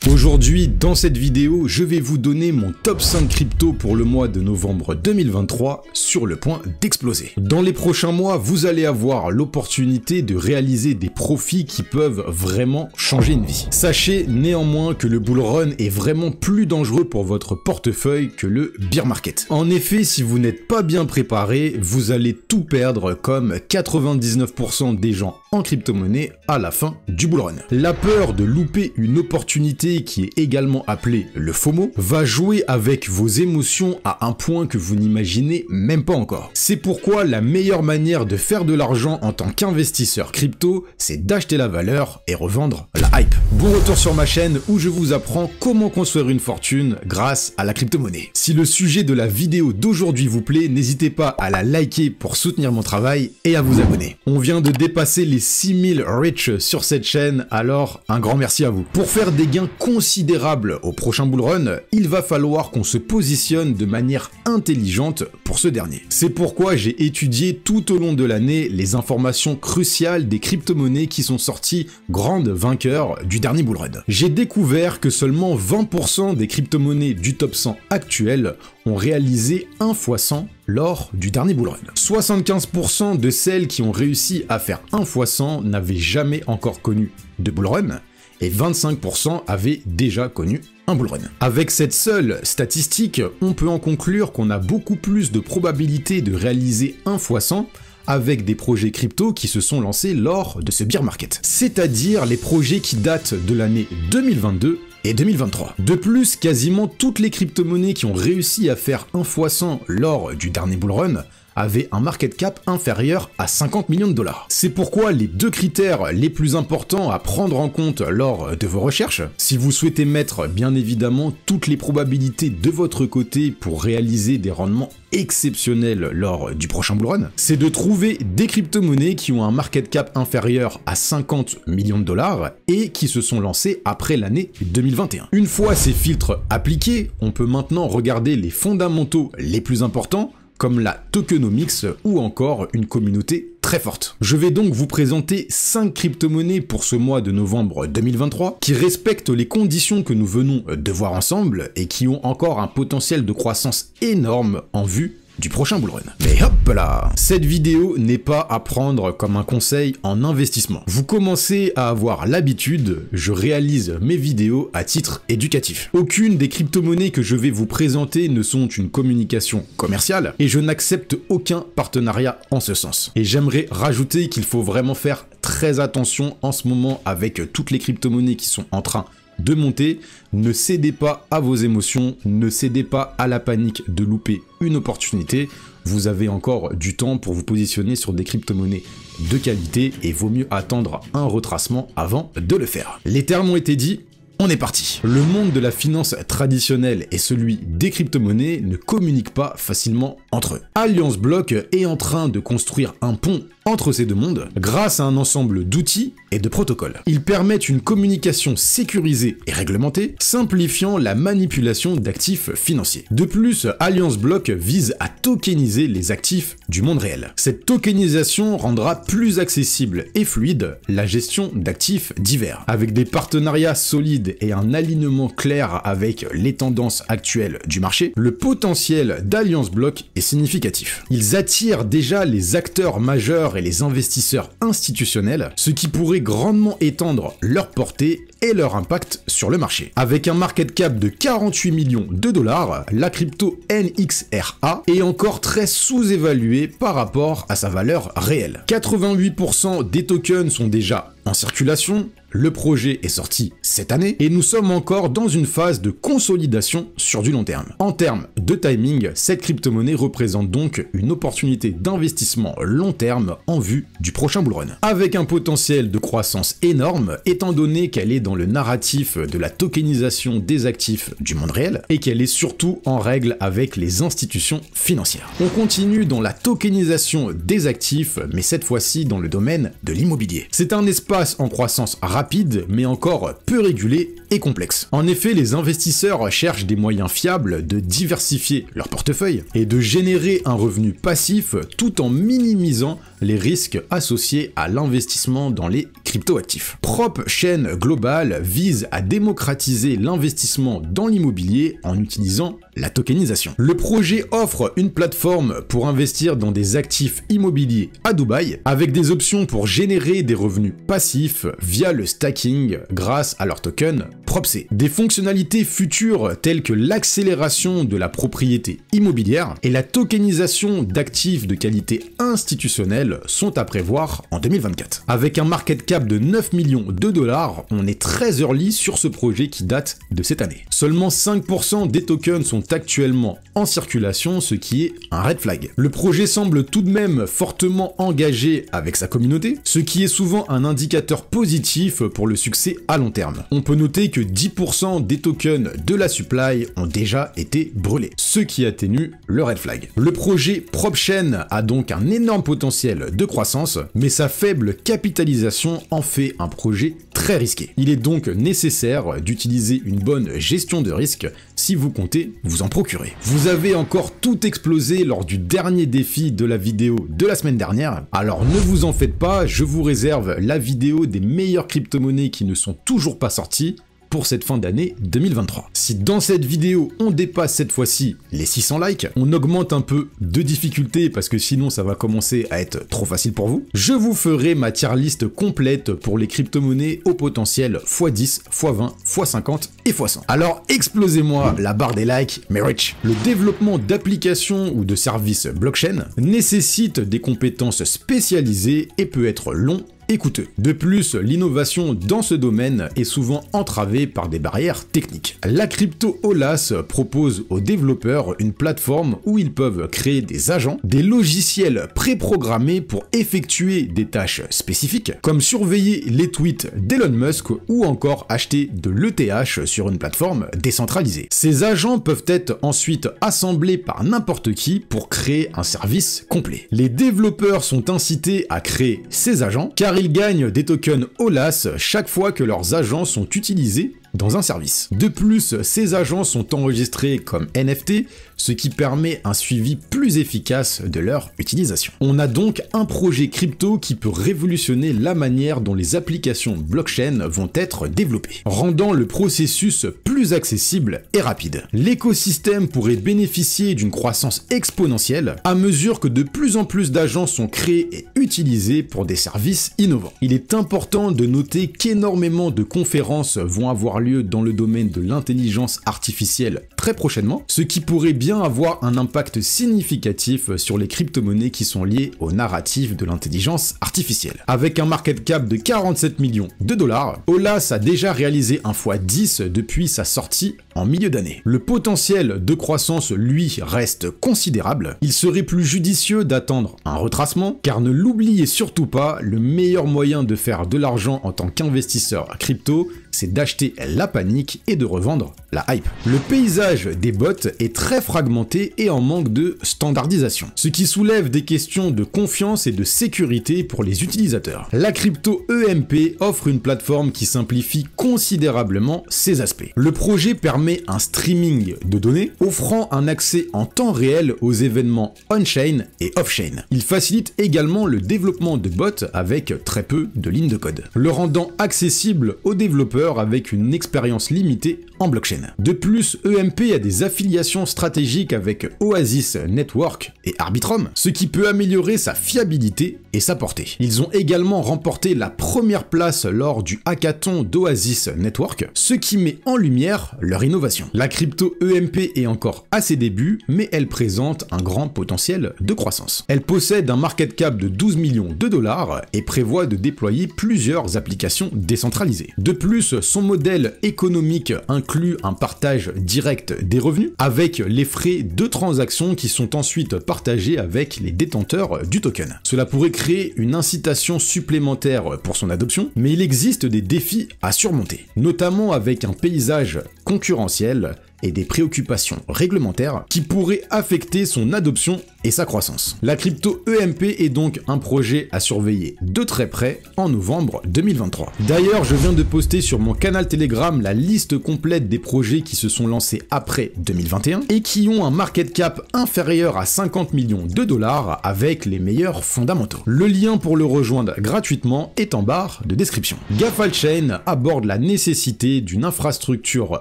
Aujourd'hui, dans cette vidéo, je vais vous donner mon top 5 crypto pour le mois de novembre 2023 sur le point d'exploser. Dans les prochains mois, vous allez avoir l'opportunité de réaliser des profits qui peuvent vraiment changer une vie. Sachez néanmoins que le bull run est vraiment plus dangereux pour votre portefeuille que le bear market. En effet, si vous n'êtes pas bien préparé, vous allez tout perdre comme 99% des gens en crypto-monnaie à la fin du bull run. La peur de louper une opportunité qui est également appelée le FOMO va jouer avec vos émotions à un point que vous n'imaginez même pas encore. C'est pourquoi la meilleure manière de faire de l'argent en tant qu'investisseur crypto, c'est d'acheter la valeur et revendre la hype. Bon retour sur ma chaîne où je vous apprends comment construire une fortune grâce à la crypto-monnaie. Si le sujet de la vidéo d'aujourd'hui vous plaît, n'hésitez pas à la liker pour soutenir mon travail et à vous abonner. On vient de dépasser les 6000 rich sur cette chaîne, alors un grand merci à vous. Pour faire des gains considérables au prochain bull run, il va falloir qu'on se positionne de manière intelligente pour ce dernier. C'est pourquoi j'ai étudié tout au long de l'année les informations cruciales des crypto-monnaies qui sont sorties grandes vainqueurs du dernier bull run. J'ai découvert que seulement 20% des crypto-monnaies du top 100 actuel ont réalisé 1 x 100 lors du dernier bull run. 75% de celles qui ont réussi à faire 1 x 100 n'avaient jamais encore connu de bull run, et 25% avaient déjà connu un bull run. Avec cette seule statistique, on peut en conclure qu'on a beaucoup plus de probabilité de réaliser 1 x 100 avec des projets crypto qui se sont lancés lors de ce bear market, c'est-à-dire les projets qui datent de l'année 2022 et 2023. De plus, quasiment toutes les crypto-monnaies qui ont réussi à faire 1 x 100 lors du dernier bull run avaient un market cap inférieur à 50 millions de dollars. C'est pourquoi les deux critères les plus importants à prendre en compte lors de vos recherches, si vous souhaitez mettre bien évidemment toutes les probabilités de votre côté pour réaliser des rendements exceptionnels lors du prochain bull run, c'est de trouver des crypto-monnaies qui ont un market cap inférieur à 50 millions de dollars et qui se sont lancées après l'année 2021. Une fois ces filtres appliqués, on peut maintenant regarder les fondamentaux les plus importants, comme la tokenomics ou encore une communauté très forte. Je vais donc vous présenter 5 crypto-monnaies pour ce mois de novembre 2023 qui respectent les conditions que nous venons de voir ensemble et qui ont encore un potentiel de croissance énorme en vue du prochain bull run. Mais hop là! Cette vidéo n'est pas à prendre comme un conseil en investissement. Vous commencez à avoir l'habitude, je réalise mes vidéos à titre éducatif. Aucune des crypto-monnaies que je vais vous présenter ne sont une communication commerciale et je n'accepte aucun partenariat en ce sens. Et j'aimerais rajouter qu'il faut vraiment faire très attention en ce moment avec toutes les crypto-monnaies qui sont en train de monter. Ne cédez pas à vos émotions, ne cédez pas à la panique de louper une opportunité. Vous avez encore du temps pour vous positionner sur des crypto-monnaies de qualité et vaut mieux attendre un retracement avant de le faire. Les termes ont été dits. On est parti. Le monde de la finance traditionnelle et celui des crypto-monnaies ne communiquent pas facilement entre eux. Alliance Block est en train de construire un pont entre ces deux mondes grâce à un ensemble d'outils et de protocoles. Ils permettent une communication sécurisée et réglementée, simplifiant la manipulation d'actifs financiers. De plus, Alliance Block vise à tokeniser les actifs du monde réel. Cette tokenisation rendra plus accessible et fluide la gestion d'actifs divers. Avec des partenariats solides et un alignement clair avec les tendances actuelles du marché, le potentiel d'Alliance Block est significatif. Ils attirent déjà les acteurs majeurs et les investisseurs institutionnels, ce qui pourrait grandement étendre leur portée et leur impact sur le marché. Avec un market cap de 48 millions de dollars, la crypto NXRA est encore très sous-évaluée par rapport à sa valeur réelle. 88% des tokens sont déjà en circulation, le projet est sorti cette année et nous sommes encore dans une phase de consolidation sur du long terme. En termes de timing, cette crypto-monnaie représente donc une opportunité d'investissement long terme en vue du prochain bull run. Avec un potentiel de croissance énorme étant donné qu'elle est dans le narratif de la tokenisation des actifs du monde réel et qu'elle est surtout en règle avec les institutions financières. On continue dans la tokenisation des actifs mais cette fois-ci dans le domaine de l'immobilier. C'est un espace en croissance rapide mais encore peu régulé et complexe. En effet, les investisseurs cherchent des moyens fiables de diversifier leur portefeuille et de générer un revenu passif tout en minimisant les risques associés à l'investissement dans les cryptoactifs. PropChain Global vise à démocratiser l'investissement dans l'immobilier en utilisant la tokenisation. Le projet offre une plateforme pour investir dans des actifs immobiliers à Dubaï, avec des options pour générer des revenus passifs via le stacking grâce à leur token PropC. Des fonctionnalités futures telles que l'accélération de la propriété immobilière et la tokenisation d'actifs de qualité institutionnelle sont à prévoir en 2024. Avec un market cap de 9 millions de dollars, on est très early sur ce projet qui date de cette année. Seulement 5% des tokens sont actuellement en circulation, ce qui est un red flag. Le projet semble tout de même fortement engagé avec sa communauté, ce qui est souvent un indicateur positif pour le succès à long terme. On peut noter que 10% des tokens de la supply ont déjà été brûlés, ce qui atténue le red flag. Le projet PropChain a donc un énorme potentiel de croissance, mais sa faible capitalisation en fait un projet très risqué. Il est donc nécessaire d'utiliser une bonne gestion de risque si vous comptez vous en procurer. Vous avez encore tout explosé lors du dernier défi de la vidéo de la semaine dernière, alors ne vous en faites pas, je vous réserve la vidéo des meilleures crypto-monnaies qui ne sont toujours pas sorties pour cette fin d'année 2023. Si dans cette vidéo on dépasse cette fois-ci les 600 likes, on augmente un peu de difficulté parce que sinon ça va commencer à être trop facile pour vous, je vous ferai ma tier list complète pour les crypto-monnaies au potentiel x10, x20, x50 et x100. Alors explosez-moi la barre des likes, mais rich. Le développement d'applications ou de services blockchain nécessite des compétences spécialisées et peut être long et coûteux. De plus, l'innovation dans ce domaine est souvent entravée par des barrières techniques. La crypto Olas propose aux développeurs une plateforme où ils peuvent créer des agents, des logiciels préprogrammés pour effectuer des tâches spécifiques, comme surveiller les tweets d'Elon Musk ou encore acheter de l'ETH sur une plateforme décentralisée. Ces agents peuvent être ensuite assemblés par n'importe qui pour créer un service complet. Les développeurs sont incités à créer ces agents car ils gagnent des tokens Olas chaque fois que leurs agents sont utilisés dans un service. De plus, ces agents sont enregistrés comme NFT, ce qui permet un suivi plus efficace de leur utilisation. On a donc un projet crypto qui peut révolutionner la manière dont les applications blockchain vont être développées, rendant le processus plus accessible et rapide. L'écosystème pourrait bénéficier d'une croissance exponentielle à mesure que de plus en plus d'agents sont créés et utilisés pour des services innovants. Il est important de noter qu'énormément de conférences vont avoir lieu dans le domaine de l'intelligence artificielle très prochainement, ce qui pourrait bien avoir un impact significatif sur les crypto-monnaies qui sont liées au narratif de l'intelligence artificielle. Avec un market cap de 47 millions de dollars, Olas a déjà réalisé un x10 depuis sa sortie en milieu d'année. Le potentiel de croissance, lui, reste considérable. Il serait plus judicieux d'attendre un retracement, car ne l'oubliez surtout pas, le meilleur moyen de faire de l'argent en tant qu'investisseur crypto, c'est d'acheter la panique et de revendre la hype. Le paysage des bots est très fragmenté et en manque de standardisation, ce qui soulève des questions de confiance et de sécurité pour les utilisateurs. La crypto EMP offre une plateforme qui simplifie considérablement ces aspects. Le projet permet un streaming de données, offrant un accès en temps réel aux événements on-chain et off-chain. Il facilite également le développement de bots avec très peu de lignes de code, le rendant accessible aux développeurs avec une expérience limitée en blockchain. De plus, EMP a des affiliations stratégiques avec Oasis Network et Arbitrum, ce qui peut améliorer sa fiabilité et sa portée. Ils ont également remporté la première place lors du hackathon d'Oasis Network, ce qui met en lumière leur innovation. La crypto EMP est encore à ses débuts, mais elle présente un grand potentiel de croissance. Elle possède un market cap de 12 millions de dollars et prévoit de déployer plusieurs applications décentralisées. De plus, son modèle économique inclut un partage direct des revenus, avec les frais de transaction qui sont ensuite partagés avec les détenteurs du token. Cela pourrait créer une incitation supplémentaire pour son adoption, mais il existe des défis à surmonter, notamment avec un paysage concurrentiel et des préoccupations réglementaires qui pourraient affecter son adoption et sa croissance. La crypto EMP est donc un projet à surveiller de très près en novembre 2023. D'ailleurs, je viens de poster sur mon canal Telegram la liste complète des projets qui se sont lancés après 2021 et qui ont un market cap inférieur à 50 millions de dollars avec les meilleurs fondamentaux. Le lien pour le rejoindre gratuitement est en barre de description. GAFALChain aborde la nécessité d'une infrastructure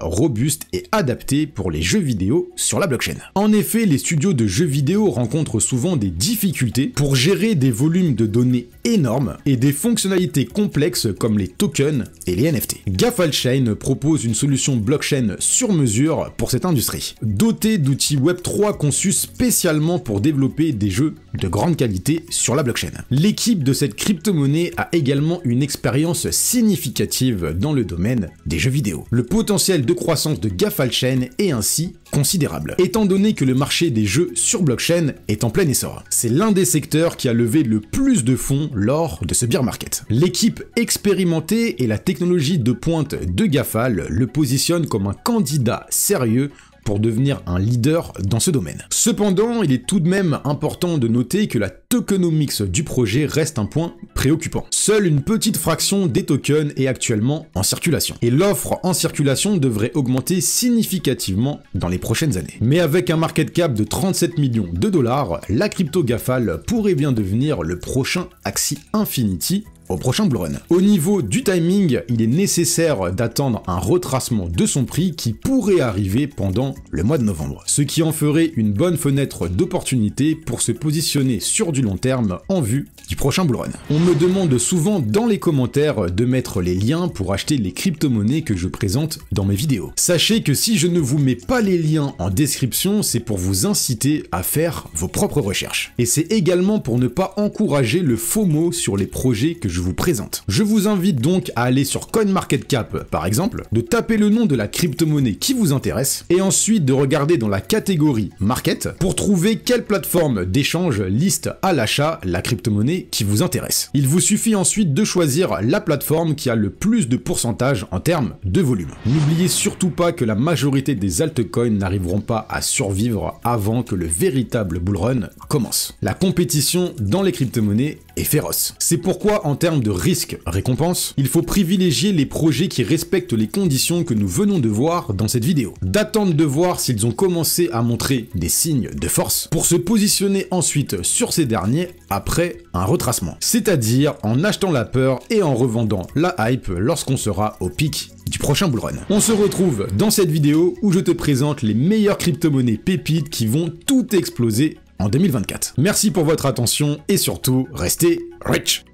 robuste et adaptée pour les jeux vidéo sur la blockchain. En effet, les studios de jeux vidéo rencontrent souvent des difficultés pour gérer des volumes de données énormes et des fonctionnalités complexes comme les tokens et les NFT. GAFALChain propose une solution blockchain sur mesure pour cette industrie, dotée d'outils Web3 conçus spécialement pour développer des jeux de grande qualité sur la blockchain. L'équipe de cette crypto-monnaie a également une expérience significative dans le domaine des jeux vidéo. Le potentiel de croissance de GAFALChain est ainsi considérable, étant donné que le marché des jeux sur blockchain est en plein essor. C'est l'un des secteurs qui a levé le plus de fonds lors de ce bear market. L'équipe expérimentée et la technologie de pointe de GAFAL le positionnent comme un candidat sérieux pour devenir un leader dans ce domaine. Cependant, il est tout de même important de noter que la tokenomics du projet reste un point préoccupant. Seule une petite fraction des tokens est actuellement en circulation, et l'offre en circulation devrait augmenter significativement dans les prochaines années. Mais avec un market cap de 37 millions de dollars, la crypto GAFAL pourrait bien devenir le prochain Axie Infinity au prochain bull run. Au niveau du timing, il est nécessaire d'attendre un retracement de son prix qui pourrait arriver pendant le mois de novembre, ce qui en ferait une bonne fenêtre d'opportunité pour se positionner sur du long terme en vue du prochain bull run. On me demande souvent dans les commentaires de mettre les liens pour acheter les crypto-monnaies que je présente dans mes vidéos. Sachez que si je ne vous mets pas les liens en description, c'est pour vous inciter à faire vos propres recherches. Et c'est également pour ne pas encourager le FOMO sur les projets que je vous présente. Je vous invite donc à aller sur CoinMarketCap par exemple, de taper le nom de la crypto-monnaie qui vous intéresse, et ensuite de regarder dans la catégorie Market pour trouver quelle plateforme d'échange liste à l'achat la crypto-monnaie qui vous intéresse. Il vous suffit ensuite de choisir la plateforme qui a le plus de pourcentage en termes de volume. N'oubliez surtout pas que la majorité des altcoins n'arriveront pas à survivre avant que le véritable bull run commence. La compétition dans les crypto-monnaies est féroce. C'est pourquoi en termes de risque-récompense, il faut privilégier les projets qui respectent les conditions que nous venons de voir dans cette vidéo. D'attendre de voir s'ils ont commencé à montrer des signes de force pour se positionner ensuite sur ces derniers après un retracement. C'est-à-dire en achetant la peur et en revendant la hype lorsqu'on sera au pic du prochain bull run. On se retrouve dans cette vidéo où je te présente les meilleures crypto-monnaies pépites qui vont tout exploser en 2024. Merci pour votre attention et surtout, restez rich!